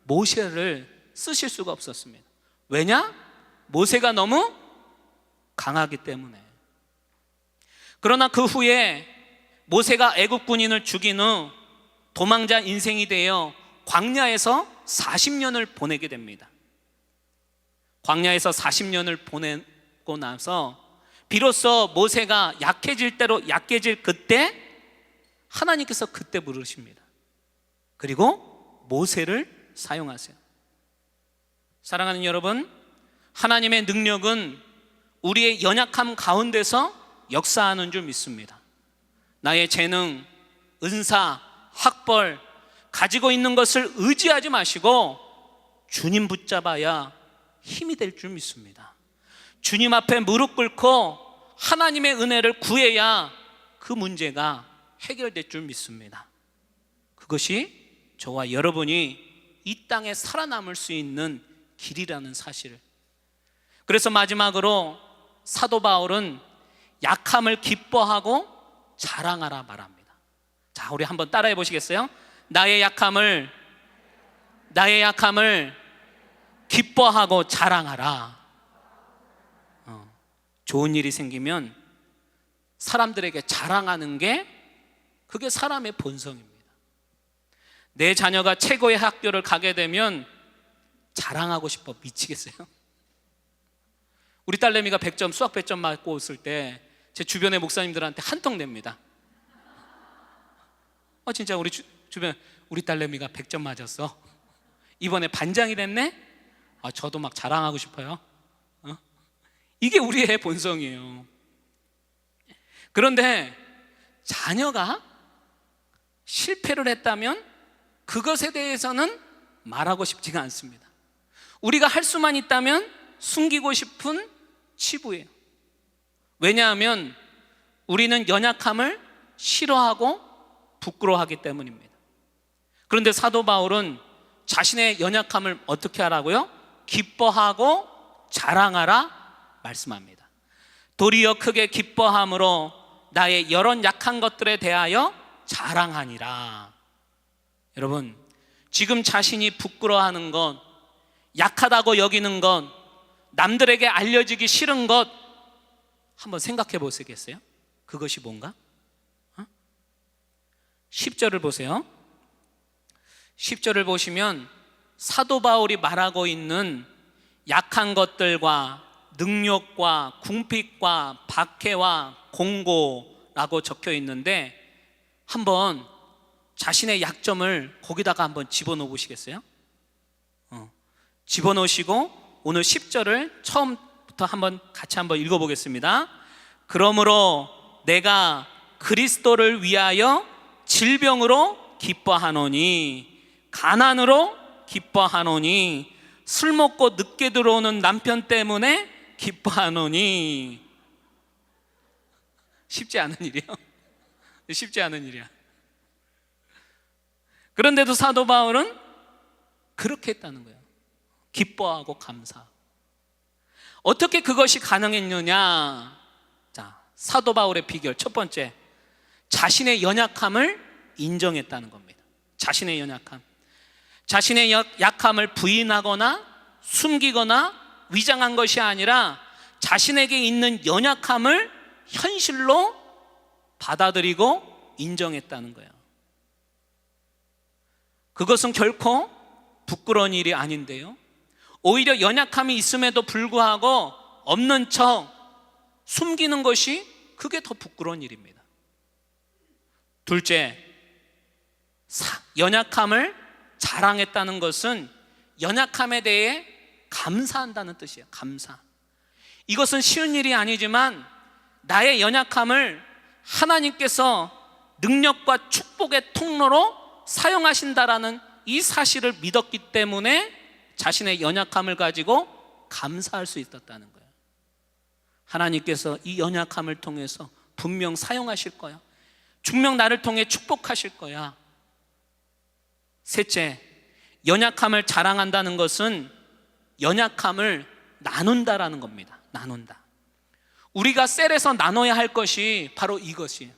모세를 쓰실 수가 없었습니다. 왜냐? 모세가 너무 강하기 때문에. 그러나 그 후에 모세가 애굽 군인을 죽인 후 도망자 인생이 되어 광야에서 40년을 보내게 됩니다. 광야에서 40년을 보내고 나서 비로소 모세가 약해질 대로 약해질 그때 하나님께서 그때 부르십니다. 그리고 모세를 사용하세요. 사랑하는 여러분, 하나님의 능력은 우리의 연약함 가운데서 역사하는 줄 믿습니다. 나의 재능, 은사, 학벌, 가지고 있는 것을 의지하지 마시고 주님 붙잡아야 힘이 될 줄 믿습니다. 주님 앞에 무릎 꿇고 하나님의 은혜를 구해야 그 문제가 해결될 줄 믿습니다. 그것이 저와 여러분이 이 땅에 살아남을 수 있는 길이라는 사실을. 그래서 마지막으로 사도 바울은 약함을 기뻐하고 자랑하라 말합니다. 자, 우리 한번 따라해 보시겠어요? 나의 약함을 기뻐하고 자랑하라. 좋은 일이 생기면 사람들에게 자랑하는 게 그게 사람의 본성입니다. 내 자녀가 최고의 학교를 가게 되면 자랑하고 싶어 미치겠어요. 우리 딸내미가 100점 수학 100점 맞고 있을 때 제 주변의 목사님들한테 한턱 냅니다. 진짜 우리 주변 우리 딸내미가 100점 맞았어. 이번에 반장이 됐네? 저도 막 자랑하고 싶어요. 이게 우리의 본성이에요. 그런데 자녀가 실패를 했다면 그것에 대해서는 말하고 싶지가 않습니다. 우리가 할 수만 있다면 숨기고 싶은 치부예요. 왜냐하면 우리는 연약함을 싫어하고 부끄러워하기 때문입니다. 그런데 사도 바울은 자신의 연약함을 어떻게 하라고요? 기뻐하고 자랑하라 말씀합니다. 도리어 크게 기뻐함으로 나의 여러 약한 것들에 대하여 자랑하니라. 여러분, 지금 자신이 부끄러워하는 것, 약하다고 여기는 것, 남들에게 알려지기 싫은 것 한번 생각해 보시겠어요? 그것이 뭔가? 10절을 보세요. 10절을 보시면 사도 바울이 말하고 있는 약한 것들과 능욕과 궁핍과 박해와 공고라고 적혀 있는데 한번 자신의 약점을 거기다가 한번 집어넣어 보시겠어요? 집어넣으시고 오늘 10절을 처음부터 한번 같이 한번 읽어보겠습니다. 그러므로 내가 그리스도를 위하여 질병으로 기뻐하노니 가난으로 기뻐하노니 술 먹고 늦게 들어오는 남편 때문에 기뻐하노니. 쉽지 않은 일이요. 쉽지 않은 일이야. 그런데도 사도 바울은 그렇게 했다는 거예요. 기뻐하고 감사. 어떻게 그것이 가능했느냐? 자, 사도 바울의 비결 첫 번째, 자신의 연약함을 인정했다는 겁니다. 자신의 연약함. 자신의 약함을 부인하거나 숨기거나 위장한 것이 아니라 자신에게 있는 연약함을 현실로 받아들이고 인정했다는 거예요. 그것은 결코 부끄러운 일이 아닌데요, 오히려 연약함이 있음에도 불구하고 없는 척 숨기는 것이 그게 더 부끄러운 일입니다. 둘째, 연약함을 자랑했다는 것은 연약함에 대해 감사한다는 뜻이에요. 감사. 이것은 쉬운 일이 아니지만 나의 연약함을 하나님께서 능력과 축복의 통로로 사용하신다라는 이 사실을 믿었기 때문에 자신의 연약함을 가지고 감사할 수 있었다는 거예요. 하나님께서 이 연약함을 통해서 분명 사용하실 거야. 분명 나를 통해 축복하실 거야. 셋째, 연약함을 자랑한다는 것은 연약함을 나눈다라는 겁니다. 나눈다. 우리가 셀에서 나눠야 할 것이 바로 이것이에요.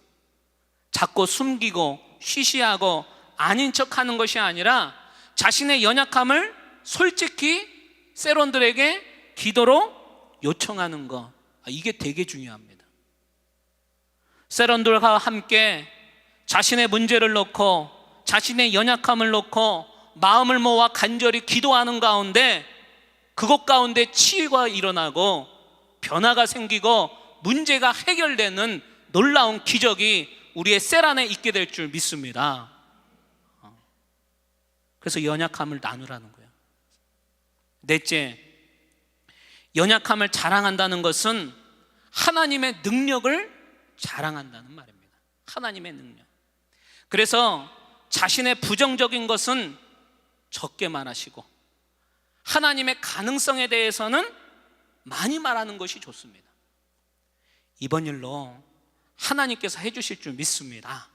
자꾸 숨기고 쉬쉬하고 아닌 척하는 것이 아니라 자신의 연약함을 솔직히 셀원들에게 기도로 요청하는 것, 이게 되게 중요합니다. 셀원들과 함께 자신의 문제를 놓고 자신의 연약함을 놓고 마음을 모아 간절히 기도하는 가운데 그것 가운데 치유가 일어나고 변화가 생기고 문제가 해결되는 놀라운 기적이 우리의 셀 안에 있게 될 줄 믿습니다. 그래서 연약함을 나누라는 거예요. 넷째, 연약함을 자랑한다는 것은 하나님의 능력을 자랑한다는 말입니다. 하나님의 능력. 그래서 자신의 부정적인 것은 적게 말하시고 하나님의 가능성에 대해서는 많이 말하는 것이 좋습니다. 이번 일로 하나님께서 해주실 줄 믿습니다.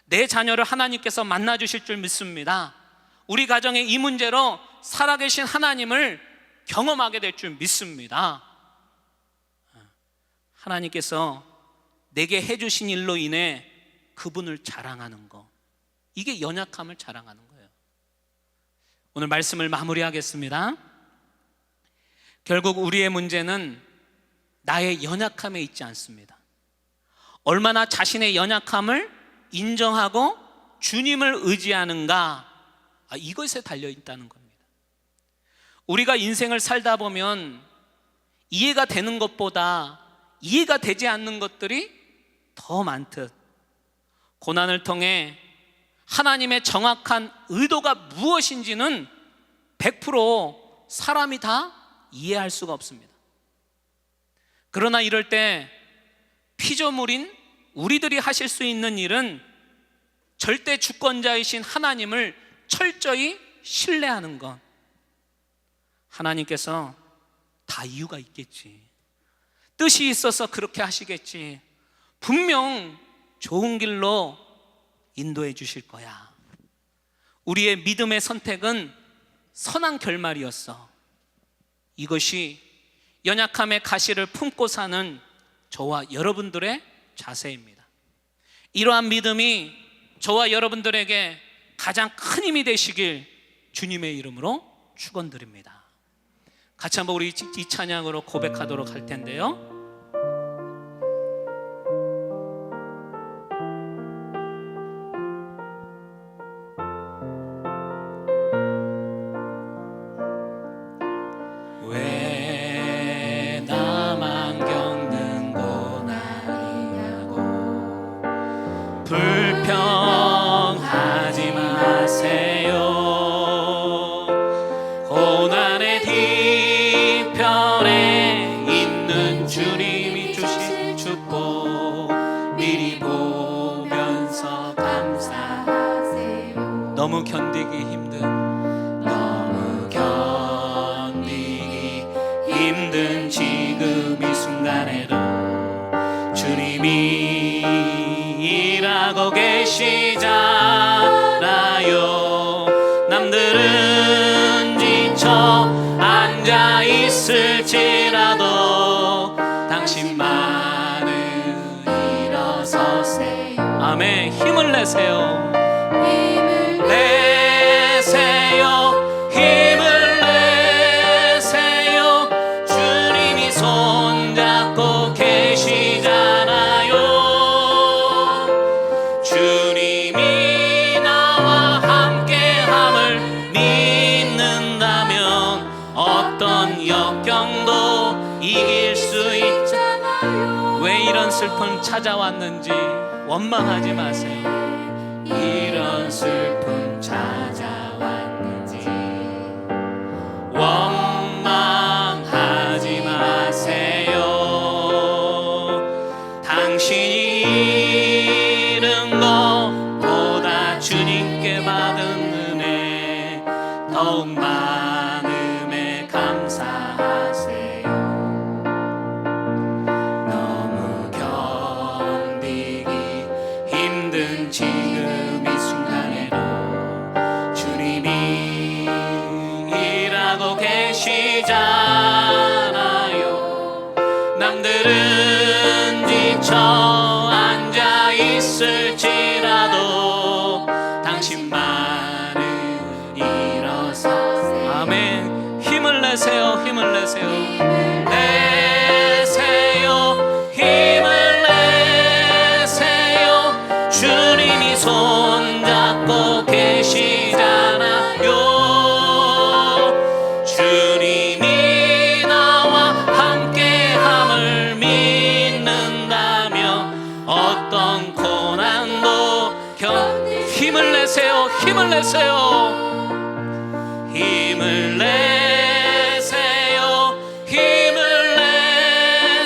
내 자녀를 하나님께서 만나주실 줄 믿습니다. 우리 가정의 이 문제로 살아계신 하나님을 경험하게 될 줄 믿습니다. 하나님께서 내게 해주신 일로 인해 그분을 자랑하는 것, 이게 연약함을 자랑하는 거예요. 오늘 말씀을 마무리하겠습니다. 결국 우리의 문제는 나의 연약함에 있지 않습니다. 얼마나 자신의 연약함을 인정하고 주님을 의지하는가, 이것에 달려있다는 겁니다. 우리가 인생을 살다 보면 이해가 되는 것보다 이해가 되지 않는 것들이 더 많듯 고난을 통해 하나님의 정확한 의도가 무엇인지는 100% 사람이 다 이해할 수가 없습니다. 그러나 이럴 때 피조물인 우리들이 하실 수 있는 일은 절대 주권자이신 하나님을 철저히 신뢰하는 것. 하나님께서 다 이유가 있겠지, 뜻이 있어서 그렇게 하시겠지, 분명 좋은 길로 인도해 주실 거야. 우리의 믿음의 선택은 선한 결말이었어. 이것이 연약함의 가시를 품고 사는 저와 여러분들의 자세입니다. 이러한 믿음이 저와 여러분들에게 가장 큰 힘이 되시길 주님의 이름으로 축원드립니다. 같이 한번 우리 이 찬양으로 고백하도록 할 텐데요. 왜 나만 겪는 고난이냐고 불평하지 마세요. 고난의 뒤편에 있는 주님이 주신 축복 미리 보면서 감사하세요. 너무 견디기 힘든 지금 이 순간에도 주님이 일하고 계시잖아요. 남들은 지쳐 앉아 있을지라도 당신만은 일어서세요. 아멘. 힘을 내세요. 힘을 내세요. 힘을 내세요. 주님이 손잡고 계시잖아요. 주님이 나와 함께함을 믿는다면 슬픔 찾아왔는지 원망하지 마세요. 이런 슬픔 찾아왔는지 원망하지 마세요. 당신이 잃은 것보다 주님께 받은 은혜 더욱 많음에 감사하세요. 너무 견디기 힘든 지금 이 순간에도 주님이 일하고 계시잖아요. 남들은 지쳐 앉아 있을지라도 당신만은 일어서 아멘. 힘을 내세요. 힘을 내세요. 내세요. 힘을 내세요. 주님이 손잡고 계시잖아요. 주님이 나와 함께함을 믿는다면 어떤 고난도 힘을 내세요. 힘을 내세요. 힘을 내세요. 힘을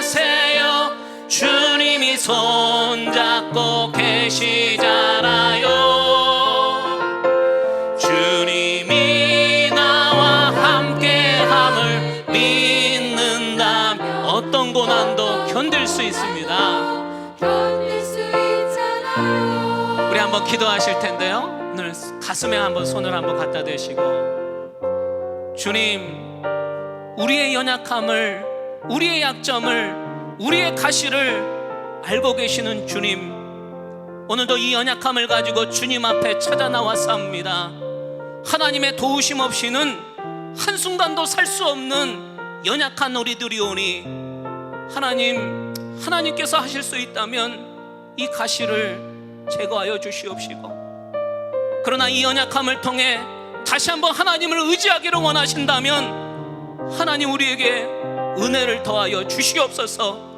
내세요. 주님이 손잡고 계시잖아요. 주님이 나와 함께함을 믿는다면 어떤 고난도 견딜 수 있습니다. 견딜 수 있잖아요. 우리 한번 기도하실 텐데요. 오늘 가슴에 한번 손을 한번 갖다 대시고, 주님, 우리의 연약함을, 우리의 약점을, 우리의 가시를 알고 계시는 주님, 오늘도 이 연약함을 가지고 주님 앞에 찾아 나왔사옵니다. 하나님의 도우심 없이는 한순간도 살 수 없는 연약한 우리들이오니 하나님, 하나님께서 하실 수 있다면 이 가시를 제거하여 주시옵시고, 그러나 이 연약함을 통해 다시 한번 하나님을 의지하기를 원하신다면 하나님 우리에게 은혜를 더하여 주시옵소서.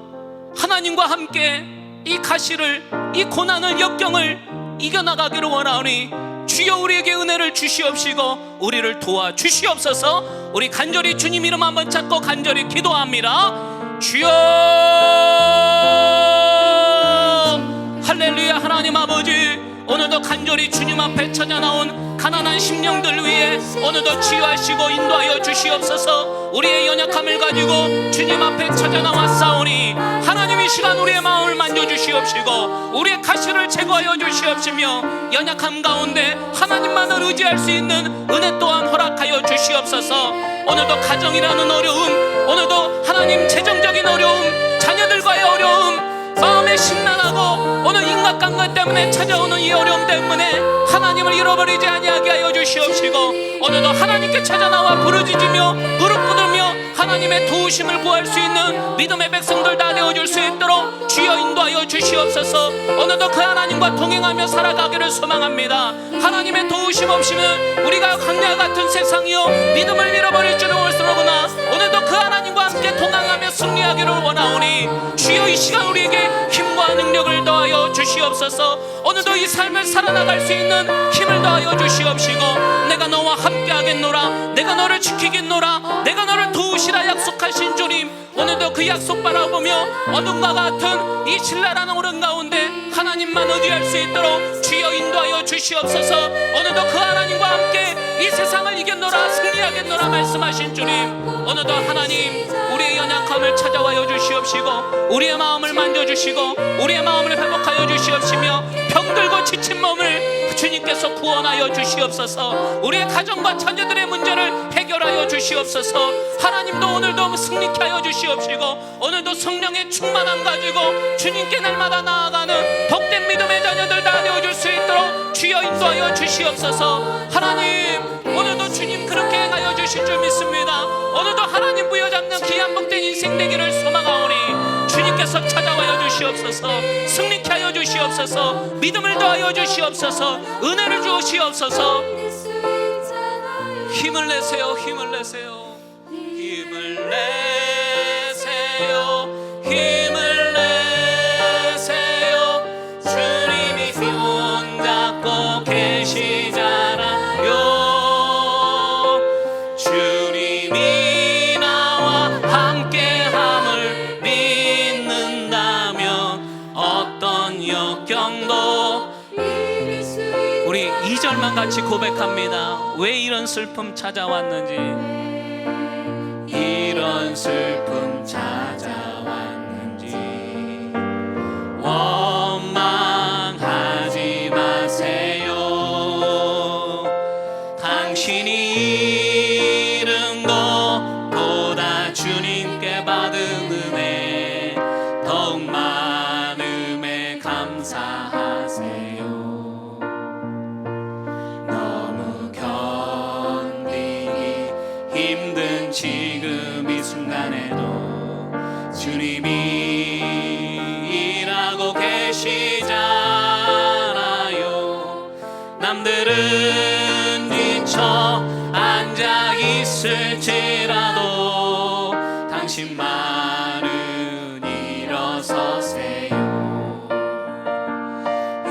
하나님과 함께 이 가시를, 이 고난을, 역경을 이겨나가기를 원하오니 주여 우리에게 은혜를 주시옵시고 우리를 도와주시옵소서. 우리 간절히 주님 이름 한번 찾고 간절히 기도합니다. 주여, 할렐루야. 하나님 아버지, 오늘도 간절히 주님 앞에 찾아 나온 가난한 심령들 위해 오늘도 치유하시고 인도하여 주시옵소서. 우리의 연약함을 가지고 주님 앞에 찾아 나왔사오니 하나님 이 시간 우리의 마음을 만져주시옵시고 우리의 가시를 제거하여 주시옵시며 연약함 가운데 하나님만을 의지할 수 있는 은혜 또한 허락하여 주시옵소서. 오늘도 가정이라는 어려움, 오늘도 하나님 재정적인 어려움, 자녀들과의 어려움, 마음에 심란하고 오늘 인간관계 때문에 찾아오는 이 어려움 때문에 하나님을 잃어버리지 아니하게 하여 주시옵시고 오늘도 하나님께 찾아 나와 부르짖으며 무릎 꿇으며 하나님의 도우심을 구할 수 있는 믿음의 백성들 다 되어줄 수 있도록 주여 인도하여 주시옵소서. 오늘도 그 하나님과 동행하며 살아가기를 소망합니다. 하나님의 도우심 없이는 우리가 광야 같은 세상이요 믿음을 잃어버릴 줄은 모르나 오늘도 그 하나님과 함께 동행하며 승리하기를 원하오니 주여 이 시간 우리에게 힘과 능력을 더하여 주시옵소서. 오늘도 이 삶을 살아나갈 수 있는 힘을 더하여 주시옵시고 내가 너와 함께 하겠노라, 내가 너를 지키겠노라, 내가 너를 도우시라 약속하신 주님, 오늘도 그 약속 바라보며 어둠과 같은 이 신랄한 오른 가운데 하나님만 의지할 수 있도록 주여 인도하여 주시옵소서. 오늘도 그 하나님과 함께 이 세상을 이겼노라, 승리하겠노라 말씀하신 주님, 오늘도 하나님 우리의 연약함을 찾아와여 주시옵시고 우리의 마음을 만져주시고 우리의 마음을 회복하여 주시옵시며 병들고 지친 몸을 주님께서 구원하여 주시옵소서. 우리의 가정과 자녀들의 문제를 해결하여 주시옵소서. 하나님도 오늘도 승리케 하여 주시옵시고 오늘도 성령의 충만함 가지고 주님께 날마다 나아가는 복된 믿음의 자녀들 다 되어줄 수 있도록 주여 인도하여 주시옵소서. 하나님 오늘도 주님 그렇게 행하여 주실 줄 믿습니다. 오늘도 하나님 부여잡는 귀한 복된 인생 되기를 소망하오니 주님께서 찾아와여 주시옵소서. 승리케 하여 주시옵소서. 믿음을 더하여 주시옵소서. 은혜를 주시옵소서. 힘을 내세요. 힘을 내세요. 힘을 내세요. 힘을 내세요. 2절만 같이 고백합니다. 왜 이런 슬픔 찾아왔는지, 이런 슬픔 찾아왔는지 원망하지 마세요. 당신이 잃은 것보다 주님께 받은 은혜 더욱 많음에 감사하세요. 너무 견디기 힘든 지금 이 순간에도 주님이 일하고 계시잖아요. 남들은 지쳐 앉아 있을지라도 당신만은 일어서세요.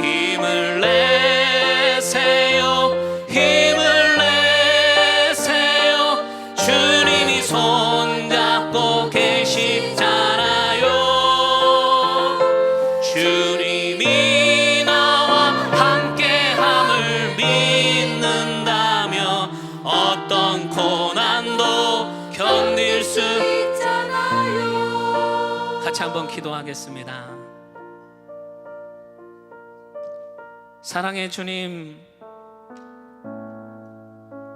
힘을 내세요. 힘을 내세요. 주님이 손잡고 계시잖아요. 주님이 나와 함께함을 믿는다며 어떤 고난도 견딜 수 있잖아요. 같이 한번 기도하겠습니다. 사랑의 주님,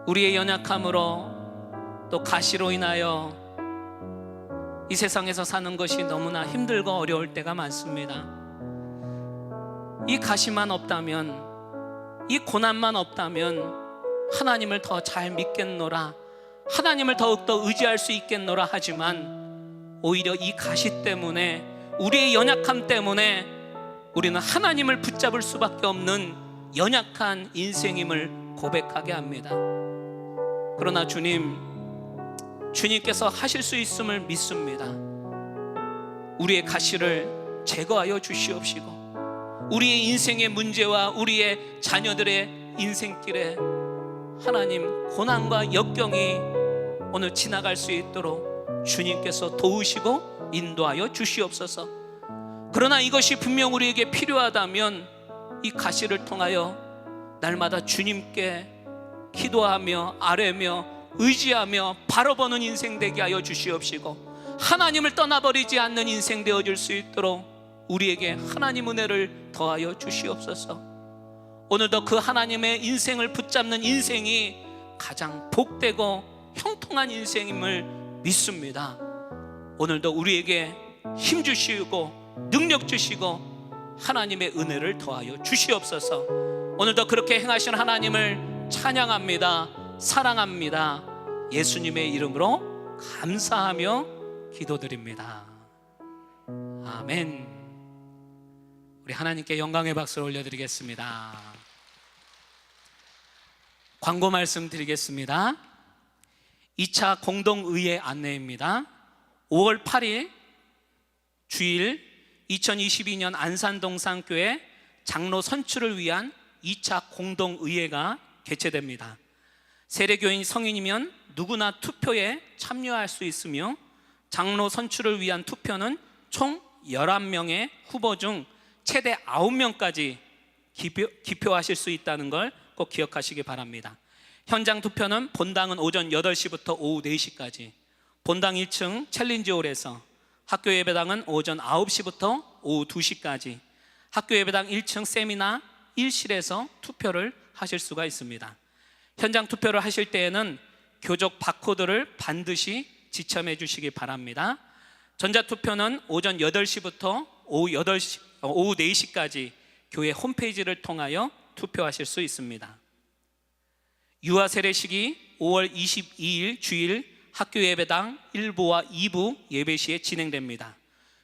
우리의 연약함으로 또 가시로 인하여 이 세상에서 사는 것이 너무나 힘들고 어려울 때가 많습니다. 이 가시만 없다면, 이 고난만 없다면 하나님을 더 잘 믿겠노라, 하나님을 더욱더 의지할 수 있겠노라 하지만 오히려 이 가시 때문에, 우리의 연약함 때문에 우리는 하나님을 붙잡을 수밖에 없는 연약한 인생임을 고백하게 합니다. 그러나 주님께서 하실 수 있음을 믿습니다. 우리의 가시를 제거하여 주시옵시고 우리의 인생의 문제와 우리의 자녀들의 인생길에 하나님 고난과 역경이 오늘 지나갈 수 있도록 주님께서 도우시고 인도하여 주시옵소서. 그러나 이것이 분명 우리에게 필요하다면 이 가시를 통하여 날마다 주님께 기도하며 아뢰며 의지하며 바라보는 인생 되게 하여 주시옵시고 하나님을 떠나버리지 않는 인생 되어질 수 있도록 우리에게 하나님 은혜를 더하여 주시옵소서. 오늘도 그 하나님의 인생을 붙잡는 인생이 가장 복되고 형통한 인생임을 믿습니다. 오늘도 우리에게 힘 주시고 능력 주시고 하나님의 은혜를 더하여 주시옵소서. 오늘도 그렇게 행하신 하나님을 찬양합니다. 사랑합니다. 예수님의 이름으로 감사하며 기도드립니다. 아멘. 우리 하나님께 영광의 박수를 올려드리겠습니다. 광고 말씀 드리겠습니다. 2차 공동의회 안내입니다. 5월 8일 주일 2022년 안산동산교회 장로 선출을 위한 2차 공동의회가 개최됩니다. 세례교인 성인이면 누구나 투표에 참여할 수 있으며 장로 선출을 위한 투표는 총 11명의 후보 중 최대 9명까지 기표하실 수 있다는 걸 꼭 기억하시기 바랍니다. 현장 투표는 본당은 오전 8시부터 오후 4시까지, 본당 1층 챌린지홀에서, 학교 예배당은 오전 9시부터 오후 2시까지, 학교 예배당 1층 세미나 1실에서 투표를 하실 수가 있습니다. 현장 투표를 하실 때에는 교적 바코드를 반드시 지참해 주시기 바랍니다. 전자투표는 오전 8시부터 오후 4시까지 교회 홈페이지를 통하여 투표하실 수 있습니다. 유아 세례식이 5월 22일 주일 학교 예배당 1부와 2부 예배 시에 진행됩니다.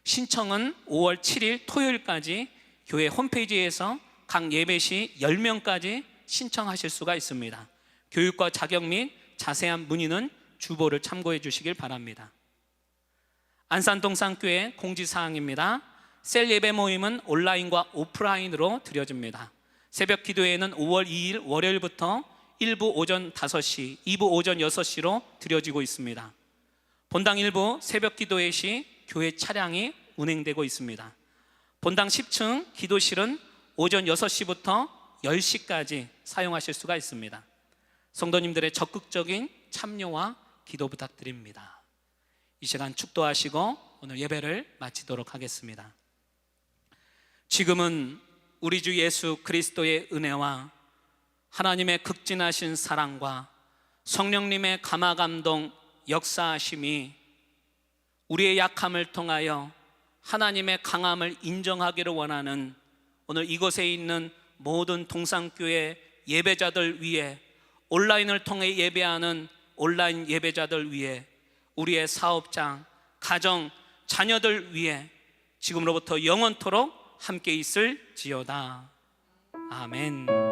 신청은 5월 7일 토요일까지 교회 홈페이지에서 각 예배 시 10명까지 신청하실 수가 있습니다. 교육과 자격 및 자세한 문의는 주보를 참고해 주시길 바랍니다. 안산동산교회 공지사항입니다. 셀 예배 모임은 온라인과 오프라인으로 드려집니다. 새벽 기도회는 5월 2일 월요일부터 1부 오전 5시, 2부 오전 6시로 드려지고 있습니다. 본당 1부 새벽 기도회 시 교회 차량이 운행되고 있습니다. 본당 10층 기도실은 오전 6시부터 10시까지 사용하실 수가 있습니다. 성도님들의 적극적인 참여와 기도 부탁드립니다. 이 시간 축도하시고 오늘 예배를 마치도록 하겠습니다. 지금은 우리 주 예수 그리스도의 은혜와 하나님의 극진하신 사랑과 성령님의 감화감동 역사하심이 우리의 약함을 통하여 하나님의 강함을 인정하기를 원하는 오늘 이곳에 있는 모든 동산교회 예배자들 위해, 온라인을 통해 예배하는 온라인 예배자들 위해, 우리의 사업장, 가정, 자녀들 위해 지금으로부터 영원토록 함께 있을지어다. 아멘.